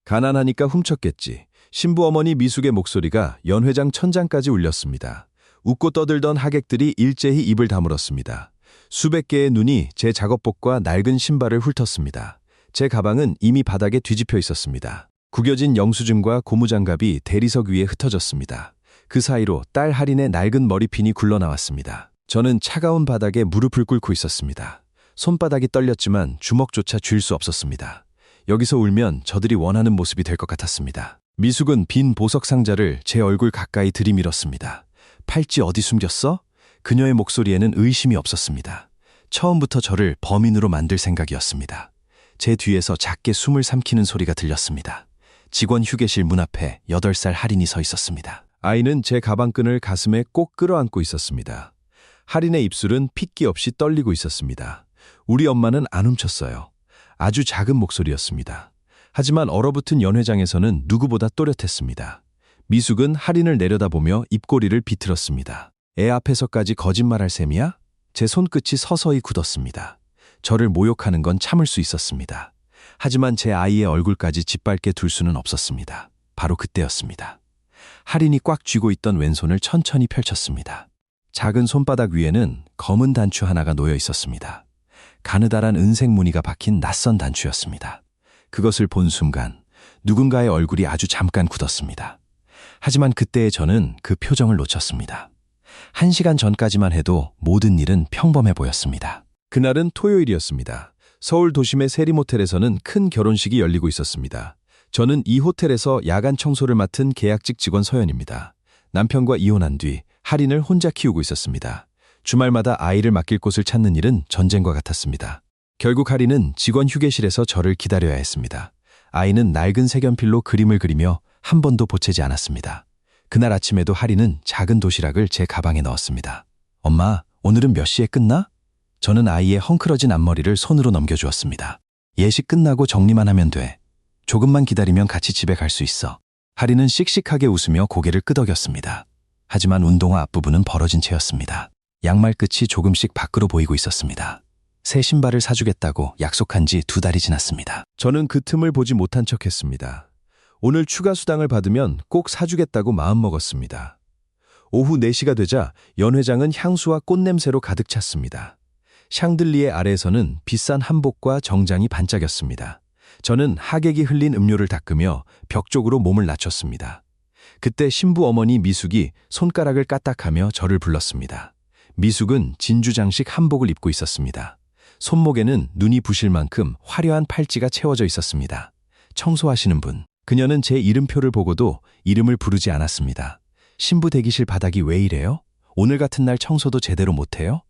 가난하니까 훔쳤겠지. 신부 어머니 미숙의 목소리가 연회장 천장까지 울렸습니다. 웃고 떠들던 하객들이 일제히 입을 다물었습니다. 수백 개의 눈이 제 작업복과 낡은 신발을 훑었습니다. 제 가방은 이미 바닥에 뒤집혀 있었습니다. 구겨진 영수증과 고무장갑이 대리석 위에 흩어졌습니다. 그 사이로 딸 할인의 낡은 머리핀이 굴러나왔습니다. 저는 차가운 바닥에 무릎을 꿇고 있었습니다. 손바닥이 떨렸지만 주먹조차 쥘 수 없었습니다. 여기서 울면 저들이 원하는 모습이 될 것 같았습니다. 미숙은 빈 보석 상자를 제 얼굴 가까이 들이밀었습니다. 팔찌 어디 숨겼어? 그녀의 목소리에는 의심이 없었습니다. 처음부터 저를 범인으로 만들 생각이었습니다. 제 뒤에서 작게 숨을 삼키는 소리가 들렸습니다. 직원 휴게실 문 앞에 8살 할인이 서 있었습니다. 아이는 제 가방끈을 가슴에 꼭 끌어안고 있었습니다. 할인의 입술은 핏기 없이 떨리고 있었습니다. 우리 엄마는 안 훔쳤어요. 아주 작은 목소리였습니다. 하지만 얼어붙은 연회장에서는 누구보다 또렷했습니다. 미숙은 할인을 내려다보며 입꼬리를 비틀었습니다. 애 앞에서까지 거짓말할 셈이야? 제 손끝이 서서히 굳었습니다. 저를 모욕하는 건 참을 수 있었습니다. 하지만 제 아이의 얼굴까지 짓밟게 둘 수는 없었습니다. 바로 그때였습니다. 할인이 꽉 쥐고 있던 왼손을 천천히 펼쳤습니다. 작은 손바닥 위에는 검은 단추 하나가 놓여 있었습니다. 가느다란 은색 무늬가 박힌 낯선 단추였습니다. 그것을 본 순간 누군가의 얼굴이 아주 잠깐 굳었습니다. 하지만 그때의 저는 그 표정을 놓쳤습니다. 1시간 전까지만 해도 모든 일은 평범해 보였습니다. 그날은 토요일이었습니다. 서울 도심의 세리모텔에서는 큰 결혼식이 열리고 있었습니다. 저는 이 호텔에서 야간 청소를 맡은 계약직 직원 서연입니다. 남편과 이혼한 뒤 할인을 혼자 키우고 있었습니다. 주말마다 아이를 맡길 곳을 찾는 일은 전쟁과 같았습니다. 결국 할인은 직원 휴게실에서 저를 기다려야 했습니다. 아이는 낡은 색연필로 그림을 그리며 한 번도 보채지 않았습니다. 그날 아침에도 할인은 작은 도시락을 제 가방에 넣었습니다. 엄마, 오늘은 몇 시에 끝나? 저는 아이의 헝클어진 앞머리를 손으로 넘겨주었습니다. 예식 끝나고 정리만 하면 돼. 조금만 기다리면 같이 집에 갈 수 있어. 할인은 씩씩하게 웃으며 고개를 끄덕였습니다. 하지만 운동화 앞부분은 벌어진 채였습니다. 양말 끝이 조금씩 밖으로 보이고 있었습니다. 새 신발을 사주겠다고 약속한 지 2달이 지났습니다. 저는 그 틈을 보지 못한 척했습니다. 오늘 추가 수당을 받으면 꼭 사주겠다고 마음먹었습니다. 오후 4시가 되자 연 회장은 향수와 꽃냄새로 가득 찼습니다. 샹들리에 아래에서는 비싼 한복과 정장이 반짝였습니다. 저는 하객이 흘린 음료를 닦으며 벽 쪽으로 몸을 낮췄습니다. 그때 신부 어머니 미숙이 손가락을 까딱하며 저를 불렀습니다. 미숙은 진주장식 한복을 입고 있었습니다. 손목에는 눈이 부실 만큼 화려한 팔찌가 채워져 있었습니다. 청소하시는 분. 그녀는 제 이름표를 보고도 이름을 부르지 않았습니다. 신부 대기실 바닥이 왜 이래요? 오늘 같은 날 청소도 제대로 못해요?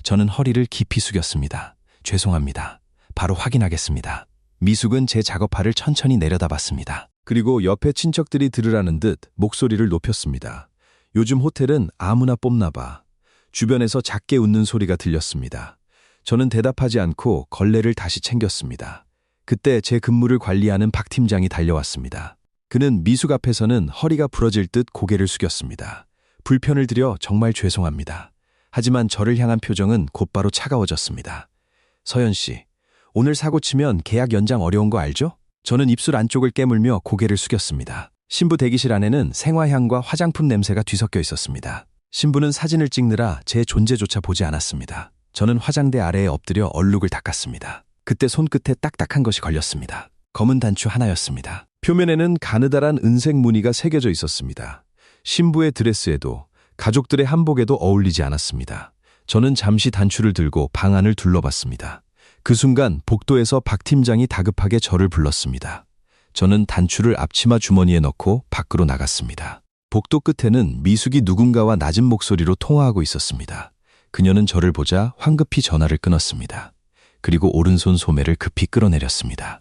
저는 허리를 깊이 숙였습니다. 죄송합니다. 바로 확인하겠습니다. 미숙은 제 작업화를 천천히 내려다봤습니다. 그리고 옆에 친척들이 들으라는 듯 목소리를 높였습니다. 요즘 호텔은 아무나 뽑나 봐. 주변에서 작게 웃는 소리가 들렸습니다. 저는 대답하지 않고 걸레를 다시 챙겼습니다. 그때 제 근무를 관리하는 박 팀장이 달려왔습니다. 그는 미숙 앞에서는 허리가 부러질 듯 고개를 숙였습니다. 불편을 드려 정말 죄송합니다. 하지만 저를 향한 표정은 곧바로 차가워졌습니다. 서연 씨, 오늘 사고 치면 계약 연장 어려운 거 알죠? 저는 입술 안쪽을 깨물며 고개를 숙였습니다. 신부 대기실 안에는 생화향과 화장품 냄새가 뒤섞여 있었습니다. 신부는 사진을 찍느라 제 존재조차 보지 않았습니다. 저는 화장대 아래에 엎드려 얼룩을 닦았습니다. 그때 손끝에 딱딱한 것이 걸렸습니다. 검은 단추 하나였습니다. 표면에는 가느다란 은색 무늬가 새겨져 있었습니다. 신부의 드레스에도 가족들의 한복에도 어울리지 않았습니다. 저는 잠시 단추를 들고 방 안을 둘러봤습니다. 그 순간 복도에서 박 팀장이 다급하게 저를 불렀습니다. 저는 단추를 앞치마 주머니에 넣고 밖으로 나갔습니다. 복도 끝에는 미숙이 누군가와 낮은 목소리로 통화하고 있었습니다. 그녀는 저를 보자 황급히 전화를 끊었습니다. 그리고 오른손 소매를 급히 끌어내렸습니다.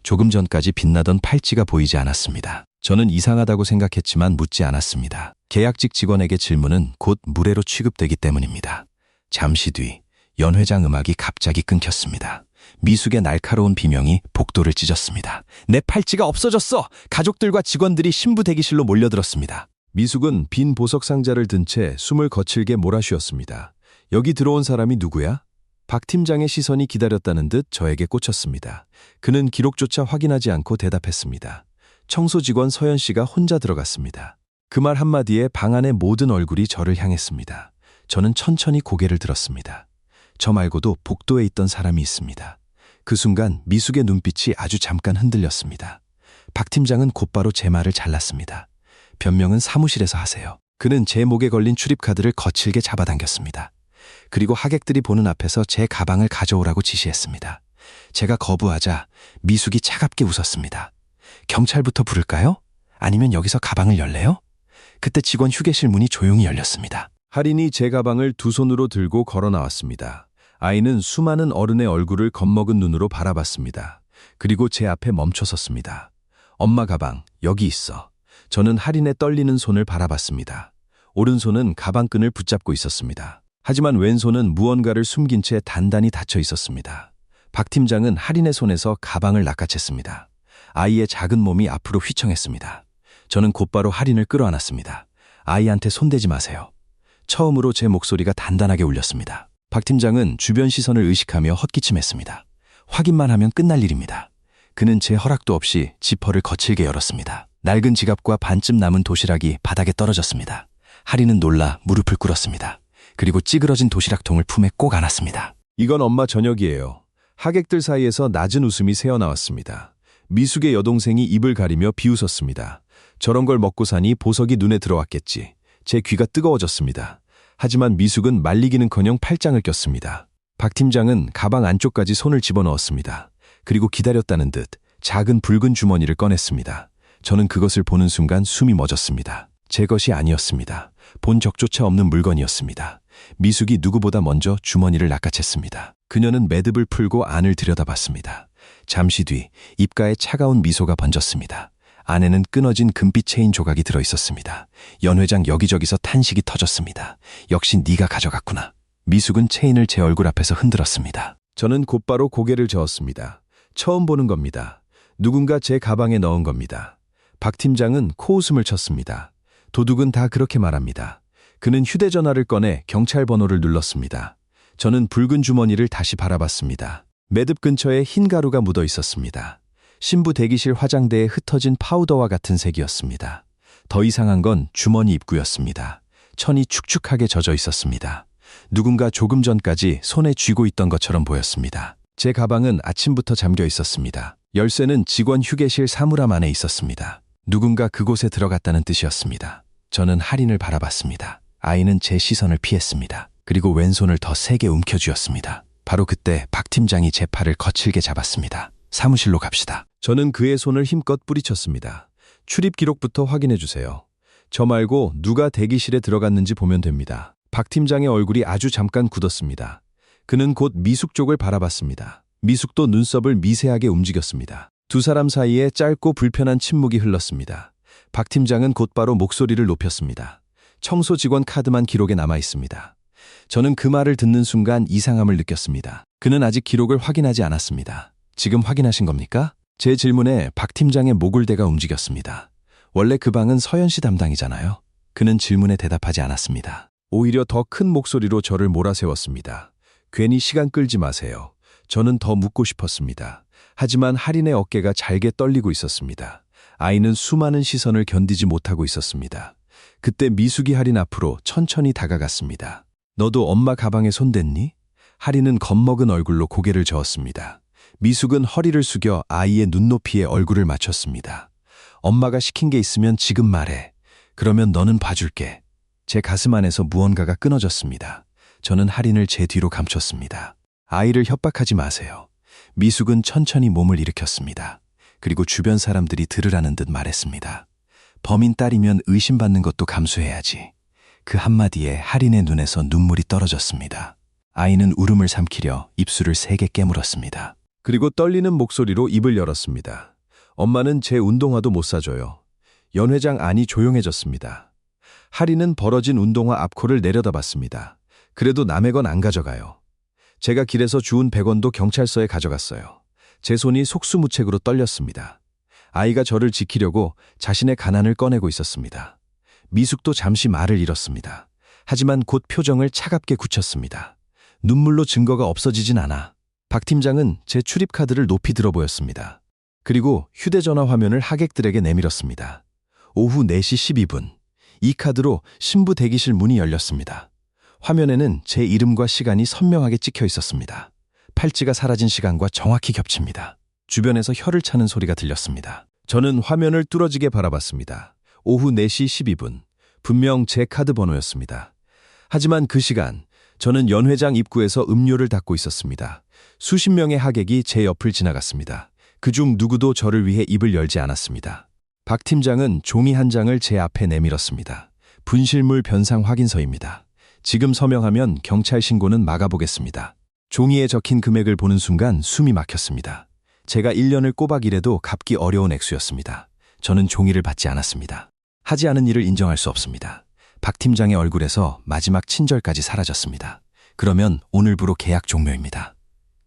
조금 전까지 빛나던 팔찌가 보이지 않았습니다. 저는 이상하다고 생각했지만 묻지 않았습니다. 계약직 직원에게 질문은 곧 무례로 취급되기 때문입니다. 잠시 뒤 연 회장 음악이 갑자기 끊겼습니다. 미숙의 날카로운 비명이 복도를 찢었습니다. 내 팔찌가 없어졌어! 가족들과 직원들이 신부 대기실로 몰려들었습니다. 미숙은 빈 보석 상자를 든 채 숨을 거칠게 몰아쉬었습니다. 여기 들어온 사람이 누구야? 박 팀장의 시선이 기다렸다는 듯 저에게 꽂혔습니다. 그는 기록조차 확인하지 않고 대답했습니다. 청소 직원 서연 씨가 혼자 들어갔습니다. 그 말 한마디에 방 안의 모든 얼굴이 저를 향했습니다. 저는 천천히 고개를 들었습니다. 저 말고도 복도에 있던 사람이 있습니다. 그 순간 미숙의 눈빛이 아주 잠깐 흔들렸습니다. 박 팀장은 곧바로 제 말을 잘랐습니다. 변명은 사무실에서 하세요. 그는 제 목에 걸린 출입카드를 거칠게 잡아당겼습니다. 그리고 하객들이 보는 앞에서 제 가방을 가져오라고 지시했습니다. 제가 거부하자 미숙이 차갑게 웃었습니다. 경찰부터 부를까요? 아니면 여기서 가방을 열래요? 그때 직원 휴게실 문이 조용히 열렸습니다. 할인이 제 가방을 두 손으로 들고 걸어 나왔습니다. 아이는 수많은 어른의 얼굴을 겁먹은 눈으로 바라봤습니다. 그리고 제 앞에 멈춰 섰습니다. 엄마 가방, 여기 있어. 저는 할인의 떨리는 손을 바라봤습니다. 오른손은 가방끈을 붙잡고 있었습니다. 하지만 왼손은 무언가를 숨긴 채 단단히 닫혀 있었습니다. 박 팀장은 할인의 손에서 가방을 낚아챘습니다. 아이의 작은 몸이 앞으로 휘청했습니다. 저는 곧바로 할인을 끌어안았습니다. 아이한테 손대지 마세요. 처음으로 제 목소리가 단단하게 울렸습니다. 박 팀장은 주변 시선을 의식하며 헛기침했습니다. 확인만 하면 끝날 일입니다. 그는 제 허락도 없이 지퍼를 거칠게 열었습니다. 낡은 지갑과 반쯤 남은 도시락이 바닥에 떨어졌습니다. 할인은 놀라 무릎을 꿇었습니다. 그리고 찌그러진 도시락통을 품에 꼭 안았습니다. 이건 엄마 저녁이에요. 하객들 사이에서 낮은 웃음이 새어나왔습니다. 미숙의 여동생이 입을 가리며 비웃었습니다. 저런 걸 먹고 사니 보석이 눈에 들어왔겠지. 제 귀가 뜨거워졌습니다. 하지만 미숙은 말리기는커녕 팔짱을 꼈습니다. 박 팀장은 가방 안쪽까지 손을 집어넣었습니다. 그리고 기다렸다는 듯 작은 붉은 주머니를 꺼냈습니다. 저는 그것을 보는 순간 숨이 멎었습니다. 제 것이 아니었습니다. 본 적조차 없는 물건이었습니다. 미숙이 누구보다 먼저 주머니를 낚아챘습니다. 그녀는 매듭을 풀고 안을 들여다봤습니다. 잠시 뒤 입가에 차가운 미소가 번졌습니다. 안에는 끊어진 금빛 체인 조각이 들어있었습니다. 연 회장 여기저기서 탄식이 터졌습니다. 역시 네가 가져갔구나. 미숙은 체인을 제 얼굴 앞에서 흔들었습니다. 저는 곧바로 고개를 저었습니다. 처음 보는 겁니다. 누군가 제 가방에 넣은 겁니다. 박 팀장은 코웃음을 쳤습니다. 도둑은 다 그렇게 말합니다. 그는 휴대전화를 꺼내 경찰 번호를 눌렀습니다. 저는 붉은 주머니를 다시 바라봤습니다. 매듭 근처에 흰 가루가 묻어 있었습니다. 신부 대기실 화장대에 흩어진 파우더와 같은 색이었습니다. 더 이상한 건 주머니 입구였습니다. 천이 축축하게 젖어 있었습니다. 누군가 조금 전까지 손에 쥐고 있던 것처럼 보였습니다. 제 가방은 아침부터 잠겨 있었습니다. 열쇠는 직원 휴게실 사물함 안에 있었습니다. 누군가 그곳에 들어갔다는 뜻이었습니다. 저는 할인을 바라봤습니다. 아이는 제 시선을 피했습니다. 그리고 왼손을 더 세게 움켜쥐었습니다. 바로 그때 박 팀장이 제 팔을 거칠게 잡았습니다. 사무실로 갑시다. 저는 그의 손을 힘껏 뿌리쳤습니다. 출입 기록부터 확인해 주세요. 저 말고 누가 대기실에 들어갔는지 보면 됩니다. 박 팀장의 얼굴이 아주 잠깐 굳었습니다. 그는 곧 미숙 쪽을 바라봤습니다. 미숙도 눈썹을 미세하게 움직였습니다. 두 사람 사이에 짧고 불편한 침묵이 흘렀습니다. 박 팀장은 곧바로 목소리를 높였습니다. 청소 직원 카드만 기록에 남아 있습니다. 저는 그 말을 듣는 순간 이상함을 느꼈습니다. 그는 아직 기록을 확인하지 않았습니다. 지금 확인하신 겁니까? 제 질문에 박 팀장의 목을대가 움직였습니다. 원래 그 방은 서연 씨 담당이잖아요. 그는 질문에 대답하지 않았습니다. 오히려 더 큰 목소리로 저를 몰아세웠습니다. 괜히 시간 끌지 마세요. 저는 더 묻고 싶었습니다. 하지만 할인의 어깨가 잘게 떨리고 있었습니다. 아이는 수많은 시선을 견디지 못하고 있었습니다. 그때 미숙이 할인 앞으로 천천히 다가갔습니다. 너도 엄마 가방에 손댔니? 할인은 겁먹은 얼굴로 고개를 저었습니다. 미숙은 허리를 숙여 아이의 눈높이에 얼굴을 맞췄습니다. 엄마가 시킨 게 있으면 지금 말해. 그러면 너는 봐줄게. 제 가슴 안에서 무언가가 끊어졌습니다. 저는 할인을 제 뒤로 감췄습니다. 아이를 협박하지 마세요. 미숙은 천천히 몸을 일으켰습니다. 그리고 주변 사람들이 들으라는 듯 말했습니다. 범인 딸이면 의심받는 것도 감수해야지. 그 한마디에 할인의 눈에서 눈물이 떨어졌습니다. 아이는 울음을 삼키려 입술을 세게 깨물었습니다. 그리고 떨리는 목소리로 입을 열었습니다. 엄마는 제 운동화도 못 사줘요. 연 회장 안이 조용해졌습니다. 할인은 벌어진 운동화 앞코를 내려다봤습니다. 그래도 남의 건 안 가져가요. 제가 길에서 주운 100원도 경찰서에 가져갔어요. 제 손이 속수무책으로 떨렸습니다. 아이가 저를 지키려고 자신의 가난을 꺼내고 있었습니다. 미숙도 잠시 말을 잃었습니다. 하지만 곧 표정을 차갑게 굳혔습니다. 눈물로 증거가 없어지진 않아. 박 팀장은 제 출입카드를 높이 들어 보였습니다. 그리고 휴대전화 화면을 하객들에게 내밀었습니다. 오후 4시 12분. 이 카드로 신부 대기실 문이 열렸습니다. 화면에는 제 이름과 시간이 선명하게 찍혀 있었습니다. 팔찌가 사라진 시간과 정확히 겹칩니다. 주변에서 혀를 차는 소리가 들렸습니다. 저는 화면을 뚫어지게 바라봤습니다. 오후 4시 12분. 분명 제 카드 번호였습니다. 하지만 그 시간, 저는 연회장 입구에서 음료를 닦고 있었습니다. 수십 명의 하객이 제 옆을 지나갔습니다. 그중 누구도 저를 위해 입을 열지 않았습니다. 박 팀장은 종이 한 장을 제 앞에 내밀었습니다. 분실물 변상 확인서입니다. 지금 서명하면 경찰 신고는 막아보겠습니다. 종이에 적힌 금액을 보는 순간 숨이 막혔습니다. 제가 1년을 꼬박 일해도 갚기 어려운 액수였습니다. 저는 종이를 받지 않았습니다. 하지 않은 일을 인정할 수 없습니다. 박 팀장의 얼굴에서 마지막 친절까지 사라졌습니다. 그러면 오늘부로 계약 종료입니다.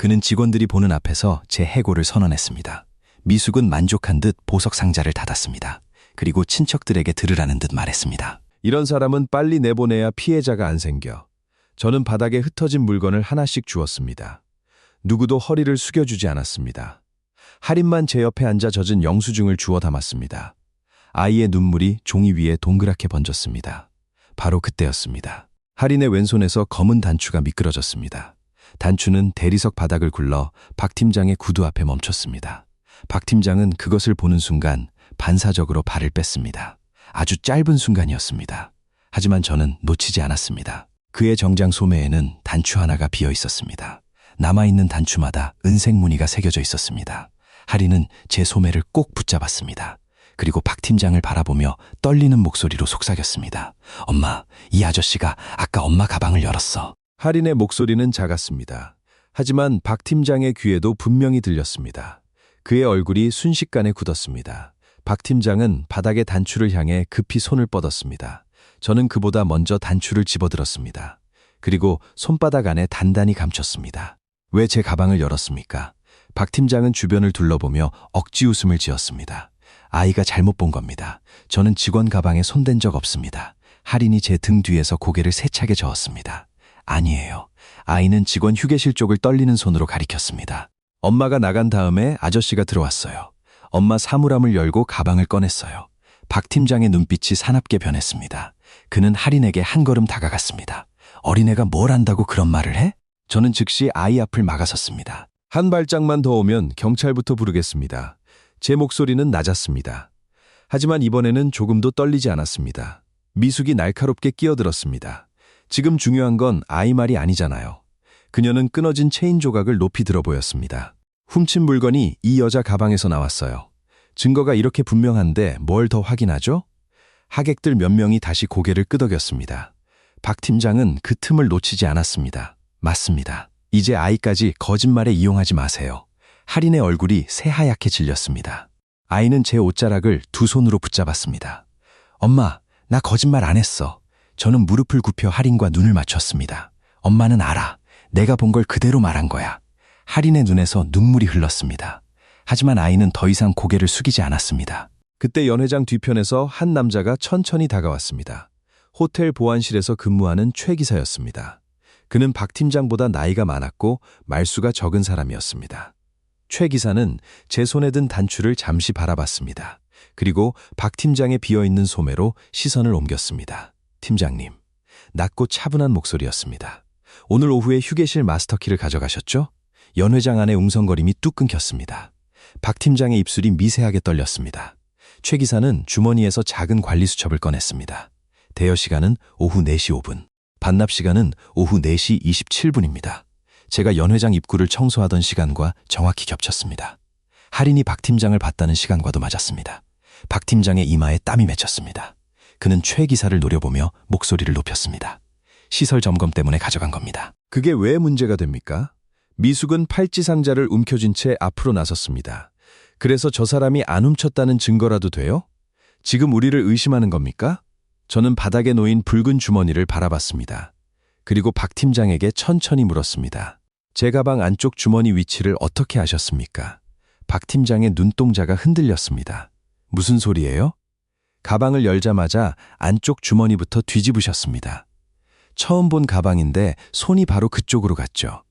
그는 직원들이 보는 앞에서 제 해고를 선언했습니다. 미숙은 만족한 듯 보석 상자를 닫았습니다. 그리고 친척들에게 들으라는 듯 말했습니다. 이런 사람은 빨리 내보내야 피해자가 안 생겨. 저는 바닥에 흩어진 물건을 하나씩 주었습니다. 누구도 허리를 숙여주지 않았습니다. 할인만 제 옆에 앉아 젖은 영수증을 주워 담았습니다. 아이의 눈물이 종이 위에 동그랗게 번졌습니다. 바로 그때였습니다. 할인의 왼손에서 검은 단추가 미끄러졌습니다. 단추는 대리석 바닥을 굴러 박 팀장의 구두 앞에 멈췄습니다. 박 팀장은 그것을 보는 순간 반사적으로 발을 뺐습니다. 아주 짧은 순간이었습니다. 하지만 저는 놓치지 않았습니다. 그의 정장 소매에는 단추 하나가 비어 있었습니다. 남아있는 단추마다 은색 무늬가 새겨져 있었습니다. 할인은 제 소매를 꼭 붙잡았습니다. 그리고 박 팀장을 바라보며 떨리는 목소리로 속삭였습니다. 엄마, 이 아저씨가 아까 엄마 가방을 열었어. 할인의 목소리는 작았습니다. 하지만 박 팀장의 귀에도 분명히 들렸습니다. 그의 얼굴이 순식간에 굳었습니다. 박 팀장은 바닥의 단추를 향해 급히 손을 뻗었습니다. 저는 그보다 먼저 단추를 집어들었습니다. 그리고 손바닥 안에 단단히 감췄습니다. 왜 제 가방을 열었습니까? 박 팀장은 주변을 둘러보며 억지 웃음을 지었습니다. 아이가 잘못 본 겁니다. 저는 직원 가방에 손댄 적 없습니다. 할인이 제 등 뒤에서 고개를 세차게 저었습니다. 아니에요. 아이는 직원 휴게실 쪽을 떨리는 손으로 가리켰습니다. 엄마가 나간 다음에 아저씨가 들어왔어요. 엄마 사물함을 열고 가방을 꺼냈어요. 박 팀장의 눈빛이 사납게 변했습니다. 그는 할인에게 한 걸음 다가갔습니다. 어린애가 뭘 안다고 그런 말을 해? 저는 즉시 아이 앞을 막아섰습니다. 한 발짝만 더 오면 경찰부터 부르겠습니다. 제 목소리는 낮았습니다. 하지만 이번에는 조금도 떨리지 않았습니다. 미숙이 날카롭게 끼어들었습니다. 지금 중요한 건 아이 말이 아니잖아요. 그녀는 끊어진 체인 조각을 높이 들어 보였습니다. 훔친 물건이 이 여자 가방에서 나왔어요. 증거가 이렇게 분명한데 뭘 더 확인하죠? 하객들 몇 명이 다시 고개를 끄덕였습니다. 박 팀장은 그 틈을 놓치지 않았습니다. 맞습니다. 이제 아이까지 거짓말에 이용하지 마세요. 할인의 얼굴이 새하얗게 질렸습니다. 아이는 제 옷자락을 두 손으로 붙잡았습니다. 엄마, 나 거짓말 안 했어. 저는 무릎을 굽혀 할인과 눈을 맞췄습니다. 엄마는 알아. 내가 본 걸 그대로 말한 거야. 할인의 눈에서 눈물이 흘렀습니다. 하지만 아이는 더 이상 고개를 숙이지 않았습니다. 그때 연회장 뒤편에서 한 남자가 천천히 다가왔습니다. 호텔 보안실에서 근무하는 최 기사였습니다. 그는 박 팀장보다 나이가 많았고 말수가 적은 사람이었습니다. 최 기사는 제 손에 든 단추를 잠시 바라봤습니다. 그리고 박 팀장의 비어있는 소매로 시선을 옮겼습니다. 팀장님, 낮고 차분한 목소리였습니다. 오늘 오후에 휴게실 마스터키를 가져가셨죠? 연회장 안에 웅성거림이 뚝 끊겼습니다. 박 팀장의 입술이 미세하게 떨렸습니다. 최 기사는 주머니에서 작은 관리 수첩을 꺼냈습니다. 대여 시간은 오후 4시 5분, 반납 시간은 오후 4시 27분입니다. 제가 연회장 입구를 청소하던 시간과 정확히 겹쳤습니다. 할인이 박 팀장을 봤다는 시간과도 맞았습니다. 박 팀장의 이마에 땀이 맺혔습니다. 그는 최 기사를 노려보며 목소리를 높였습니다. 시설 점검 때문에 가져간 겁니다. 그게 왜 문제가 됩니까? 미숙은 팔찌 상자를 움켜쥔 채 앞으로 나섰습니다. 그래서 저 사람이 안 훔쳤다는 증거라도 돼요? 지금 우리를 의심하는 겁니까? 저는 바닥에 놓인 붉은 주머니를 바라봤습니다. 그리고 박 팀장에게 천천히 물었습니다. 제 가방 안쪽 주머니 위치를 어떻게 아셨습니까? 박 팀장의 눈동자가 흔들렸습니다. 무슨 소리예요? 가방을 열자마자 안쪽 주머니부터 뒤집으셨습니다. 처음 본 가방인데 손이 바로 그쪽으로 갔죠.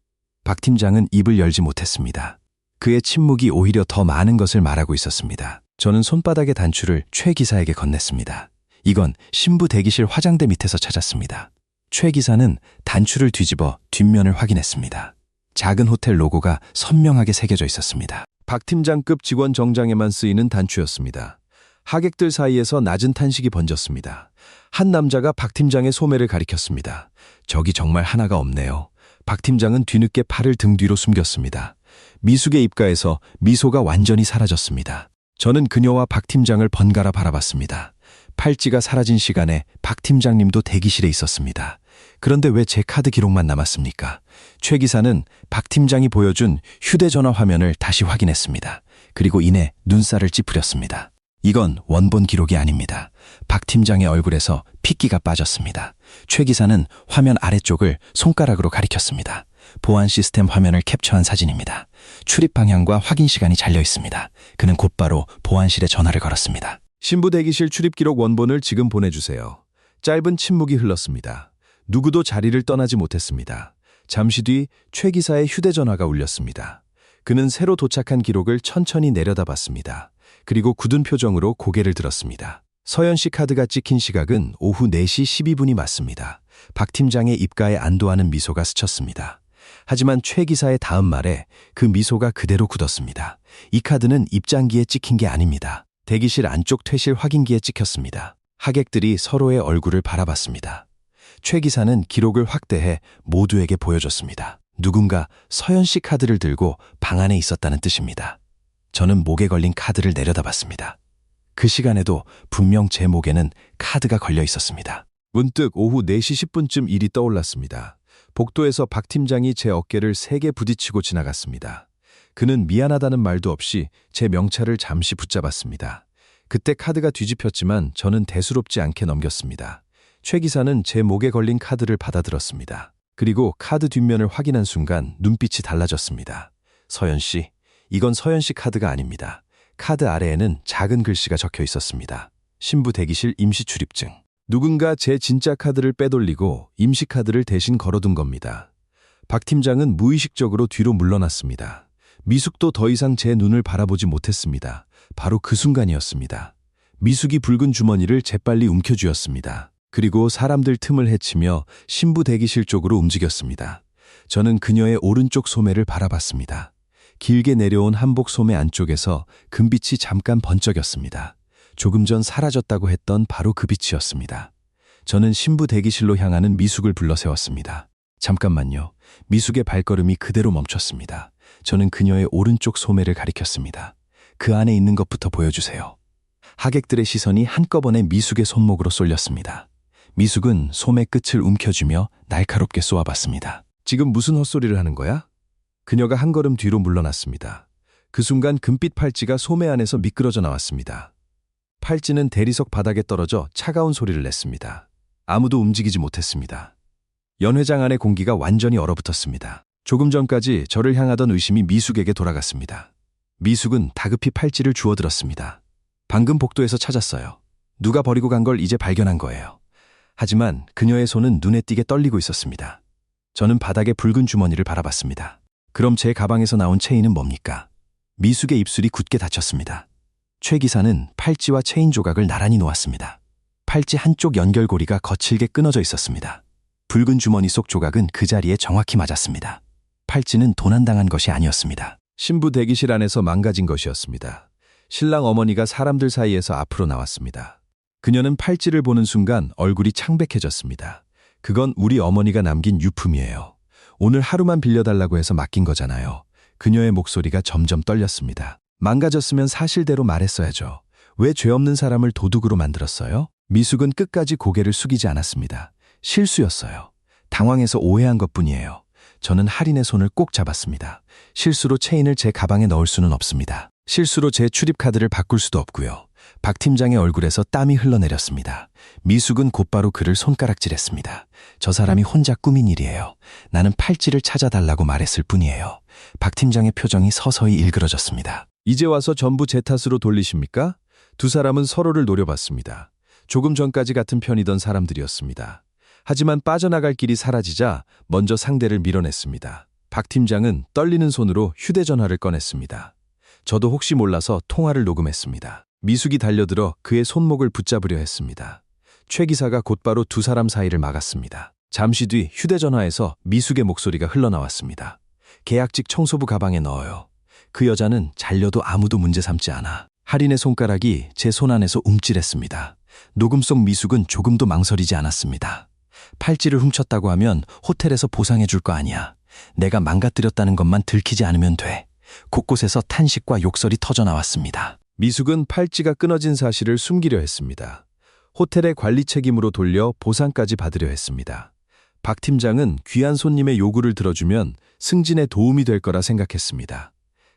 박 팀장은 입을 열지 못했습니다. 그의 침묵이 오히려 더 많은 것을 말하고 있었습니다. 저는 손바닥의 단추를 최 기사에게 건넸습니다. 이건 신부 대기실 화장대 밑에서 찾았습니다. 최 기사는 단추를 뒤집어 뒷면을 확인했습니다. 작은 호텔 로고가 선명하게 새겨져 있었습니다. 박 팀장급 직원 정장에만 쓰이는 단추였습니다. 하객들 사이에서 낮은 탄식이 번졌습니다. 한 남자가 박 팀장의 소매를 가리켰습니다. 저기 정말 하나가 없네요. 박 팀장은 뒤늦게 팔을 등 뒤로 숨겼습니다. 미숙의 입가에서 미소가 완전히 사라졌습니다. 저는 그녀와 박 팀장을 번갈아 바라봤습니다. 팔찌가 사라진 시간에 박 팀장님도 대기실에 있었습니다. 그런데 왜 제 카드 기록만 남았습니까? 최 기사는 박 팀장이 보여준 휴대전화 화면을 다시 확인했습니다. 그리고 이내 눈살을 찌푸렸습니다. 이건 원본 기록이 아닙니다. 박 팀장의 얼굴에서 핏기가 빠졌습니다. 최 기사는 화면 아래쪽을 손가락으로 가리켰습니다. 보안 시스템 화면을 캡처한 사진입니다. 출입 방향과 확인 시간이 잘려 있습니다. 그는 곧바로 보안실에 전화를 걸었습니다. 신부 대기실 출입 기록 원본을 지금 보내주세요. 짧은 침묵이 흘렀습니다. 누구도 자리를 떠나지 못했습니다. 잠시 뒤 최 기사의 휴대전화가 울렸습니다. 그는 새로 도착한 기록을 천천히 내려다봤습니다. 그리고 굳은 표정으로 고개를 들었습니다. 서연 씨 카드가 찍힌 시각은 오후 4시 12분이 맞습니다. 박 팀장의 입가에 안도하는 미소가 스쳤습니다. 하지만 최 기사의 다음 말에 그 미소가 그대로 굳었습니다. 이 카드는 입장기에 찍힌 게 아닙니다. 대기실 안쪽 퇴실 확인기에 찍혔습니다. 하객들이 서로의 얼굴을 바라봤습니다. 최 기사는 기록을 확대해 모두에게 보여줬습니다. 누군가 서연 씨 카드를 들고 방 안에 있었다는 뜻입니다. 저는 목에 걸린 카드를 내려다봤습니다. 그 시간에도 분명 제 목에는 카드가 걸려 있었습니다. 문득 오후 4시 10분쯤 일이 떠올랐습니다. 복도에서 박 팀장이 제 어깨를 세게 부딪히고 지나갔습니다. 그는 미안하다는 말도 없이 제 명찰을 잠시 붙잡았습니다. 그때 카드가 뒤집혔지만 저는 대수롭지 않게 넘겼습니다. 최 기사는 제 목에 걸린 카드를 받아들었습니다. 그리고 카드 뒷면을 확인한 순간 눈빛이 달라졌습니다. 서연 씨, 이건 서연 씨 카드가 아닙니다. 카드 아래에는 작은 글씨가 적혀 있었습니다. 신부 대기실 임시 출입증. 누군가 제 진짜 카드를 빼돌리고 임시 카드를 대신 걸어둔 겁니다. 박 팀장은 무의식적으로 뒤로 물러났습니다. 미숙도 더 이상 제 눈을 바라보지 못했습니다. 바로 그 순간이었습니다. 미숙이 붉은 주머니를 재빨리 움켜쥐었습니다. 그리고 사람들 틈을 헤치며 신부 대기실 쪽으로 움직였습니다. 저는 그녀의 오른쪽 소매를 바라봤습니다. 길게 내려온 한복 소매 안쪽에서 금빛이 잠깐 번쩍였습니다. 조금 전 사라졌다고 했던 바로 그 빛이었습니다. 저는 신부 대기실로 향하는 미숙을 불러세웠습니다. 잠깐만요. 미숙의 발걸음이 그대로 멈췄습니다. 저는 그녀의 오른쪽 소매를 가리켰습니다. 그 안에 있는 것부터 보여주세요. 하객들의 시선이 한꺼번에 미숙의 손목으로 쏠렸습니다. 미숙은 소매 끝을 움켜쥐며 날카롭게 쏘아봤습니다. 지금 무슨 헛소리를 하는 거야? 그녀가 한 걸음 뒤로 물러났습니다. 그 순간 금빛 팔찌가 소매 안에서 미끄러져 나왔습니다. 팔찌는 대리석 바닥에 떨어져 차가운 소리를 냈습니다. 아무도 움직이지 못했습니다. 연회장 안의 공기가 완전히 얼어붙었습니다. 조금 전까지 저를 향하던 의심이 미숙에게 돌아갔습니다. 미숙은 다급히 팔찌를 주워들었습니다. 방금 복도에서 찾았어요. 누가 버리고 간 걸 이제 발견한 거예요. 하지만 그녀의 손은 눈에 띄게 떨리고 있었습니다. 저는 바닥에 붉은 주머니를 바라봤습니다. 그럼 제 가방에서 나온 체인은 뭡니까? 미숙의 입술이 굳게 닫혔습니다. 최 기사는 팔찌와 체인 조각을 나란히 놓았습니다. 팔찌 한쪽 연결고리가 거칠게 끊어져 있었습니다. 붉은 주머니 속 조각은 그 자리에 정확히 맞았습니다. 팔찌는 도난당한 것이 아니었습니다. 신부 대기실 안에서 망가진 것이었습니다. 신랑 어머니가 사람들 사이에서 앞으로 나왔습니다. 그녀는 팔찌를 보는 순간 얼굴이 창백해졌습니다. 그건 우리 어머니가 남긴 유품이에요. 오늘 하루만 빌려달라고 해서 맡긴 거잖아요. 그녀의 목소리가 점점 떨렸습니다. 망가졌으면 사실대로 말했어야죠. 왜 죄 없는 사람을 도둑으로 만들었어요? 미숙은 끝까지 고개를 숙이지 않았습니다. 실수였어요. 당황해서 오해한 것뿐이에요. 저는 할인의 손을 꼭 잡았습니다. 실수로 체인을 제 가방에 넣을 수는 없습니다. 실수로 제 출입카드를 바꿀 수도 없고요. 박 팀장의 얼굴에서 땀이 흘러내렸습니다. 미숙은 곧바로 그를 손가락질했습니다. 저 사람이 혼자 꾸민 일이에요. 나는 팔찌를 찾아달라고 말했을 뿐이에요. 박 팀장의 표정이 서서히 일그러졌습니다. 이제 와서 전부 제 탓으로 돌리십니까? 두 사람은 서로를 노려봤습니다. 조금 전까지 같은 편이던 사람들이었습니다. 하지만 빠져나갈 길이 사라지자 먼저 상대를 밀어냈습니다. 박 팀장은 떨리는 손으로 휴대전화를 꺼냈습니다. 저도 혹시 몰라서 통화를 녹음했습니다. 미숙이 달려들어 그의 손목을 붙잡으려 했습니다. 최 기사가 곧바로 두 사람 사이를 막았습니다. 잠시 뒤 휴대전화에서 미숙의 목소리가 흘러나왔습니다. 계약직 청소부 가방에 넣어요. 그 여자는 잘려도 아무도 문제 삼지 않아. 할인의 손가락이 제 손 안에서 움찔했습니다. 녹음 속 미숙은 조금도 망설이지 않았습니다. 팔찌를 훔쳤다고 하면 호텔에서 보상해 줄 거 아니야. 내가 망가뜨렸다는 것만 들키지 않으면 돼. 곳곳에서 탄식과 욕설이 터져나왔습니다. 미숙은 팔찌가 끊어진 사실을 숨기려 했습니다. 호텔의 관리 책임으로 돌려 보상까지 받으려 했습니다. 박 팀장은 귀한 손님의 요구를 들어주면 승진에 도움이 될 거라 생각했습니다.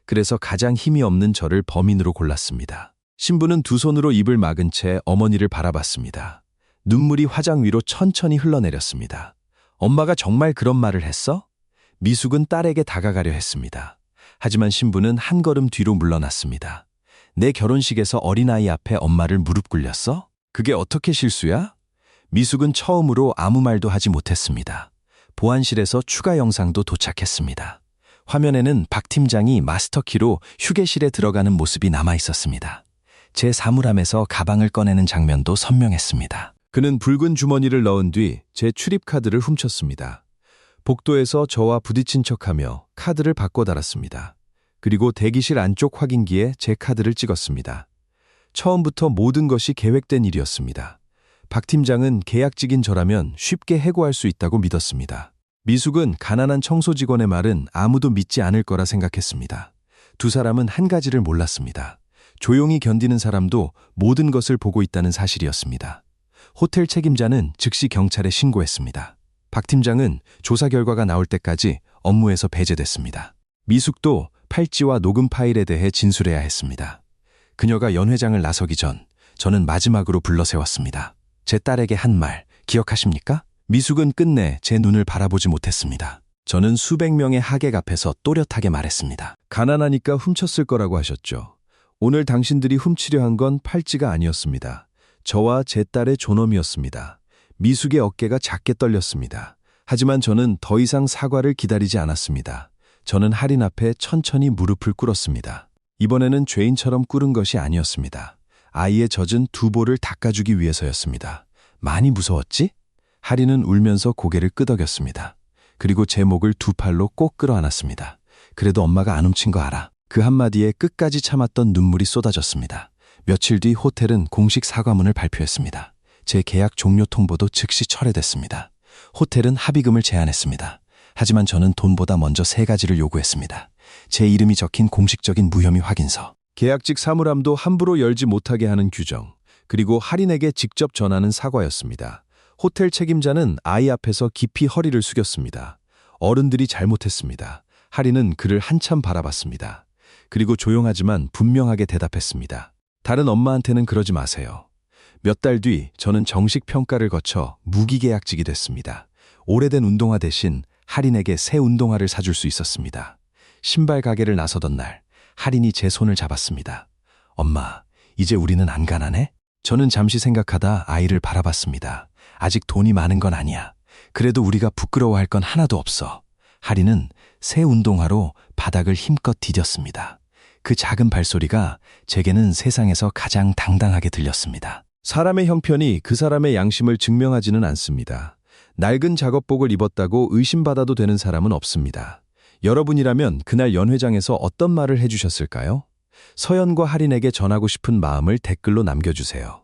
그래서 가장 힘이 없는 저를 범인으로 골랐습니다. 신부는 두 손으로 입을 막은 채 어머니를 바라봤습니다. 눈물이 화장 위로 천천히 흘러내렸습니다. 엄마가 정말 그런 말을 했어? 미숙은 딸에게 다가가려 했습니다. 하지만 신부는 한 걸음 뒤로 물러났습니다. 내 결혼식에서 어린아이 앞에 엄마를 무릎 꿇렸어? 그게 어떻게 실수야? 미숙은 처음으로 아무 말도 하지 못했습니다. 보안실에서 추가 영상도 도착했습니다. 화면에는 박 팀장이 마스터키로 휴게실에 들어가는 모습이 남아 있었습니다. 제 사물함에서 가방을 꺼내는 장면도 선명했습니다. 그는 붉은 주머니를 넣은 뒤 제 출입카드를 훔쳤습니다. 복도에서 저와 부딪힌 척하며 카드를 바꿔 달았습니다. 그리고 대기실 안쪽 확인기에 제 카드를 찍었습니다. 처음부터 모든 것이 계획된 일이었습니다. 박 팀장은 계약직인 저라면 쉽게 해고할 수 있다고 믿었습니다. 미숙은 가난한 청소 직원의 말은 아무도 믿지 않을 거라 생각했습니다. 두 사람은 한 가지를 몰랐습니다. 조용히 견디는 사람도 모든 것을 보고 있다는 사실이었습니다. 호텔 책임자는 즉시 경찰에 신고했습니다. 박 팀장은 조사 결과가 나올 때까지 업무에서 배제됐습니다. 미숙도 팔찌와 녹음 파일에 대해 진술해야 했습니다. 그녀가 연 회장을 나서기 전 저는 마지막으로 불러세웠습니다. 제 딸에게 한 말 기억하십니까? 미숙은 끝내 제 눈을 바라보지 못했습니다. 저는 수백 명의 하객 앞에서 또렷하게 말했습니다. 가난하니까 훔쳤을 거라고 하셨죠. 오늘 당신들이 훔치려 한 건 팔찌가 아니었습니다. 저와 제 딸의 존엄이었습니다. 미숙의 어깨가 작게 떨렸습니다. 하지만 저는 더 이상 사과를 기다리지 않았습니다. 저는 할인 앞에 천천히 무릎을 꿇었습니다. 이번에는 죄인처럼 꿇은 것이 아니었습니다. 아이의 젖은 두 볼을 닦아주기 위해서였습니다. 많이 무서웠지? 할인은 울면서 고개를 끄덕였습니다. 그리고 제 목을 두 팔로 꼭 끌어안았습니다. 그래도 엄마가 안 훔친 거 알아. 그 한마디에 끝까지 참았던 눈물이 쏟아졌습니다. 며칠 뒤 호텔은 공식 사과문을 발표했습니다. 제 계약 종료 통보도 즉시 철회됐습니다. 호텔은 합의금을 제안했습니다. 하지만 저는 돈보다 먼저 세 가지를 요구했습니다. 제 이름이 적힌 공식적인 무혐의 확인서, 계약직 사물함도 함부로 열지 못하게 하는 규정, 그리고 할인에게 직접 전하는 사과였습니다. 호텔 책임자는 아이 앞에서 깊이 허리를 숙였습니다. 어른들이 잘못했습니다. 할인은 그를 한참 바라봤습니다. 그리고 조용하지만 분명하게 대답했습니다. 다른 엄마한테는 그러지 마세요. 몇 달 뒤 저는 정식 평가를 거쳐 무기계약직이 됐습니다. 오래된 운동화 대신 할인에게 새 운동화를 사줄 수 있었습니다. 신발 가게를 나서던 날 할인이 제 손을 잡았습니다. 엄마, 이제 우리는 안 가난해? 저는 잠시 생각하다 아이를 바라봤습니다. 아직 돈이 많은 건 아니야. 그래도 우리가 부끄러워할 건 하나도 없어. 할인은 새 운동화로 바닥을 힘껏 디뎠습니다. 그 작은 발소리가 제게는 세상에서 가장 당당하게 들렸습니다. 사람의 형편이 그 사람의 양심을 증명하지는 않습니다. 낡은 작업복을 입었다고 의심받아도 되는 사람은 없습니다. 여러분이라면 그날 연회장에서 어떤 말을 해주셨을까요? 서연과 할인에게 전하고 싶은 마음을 댓글로 남겨주세요.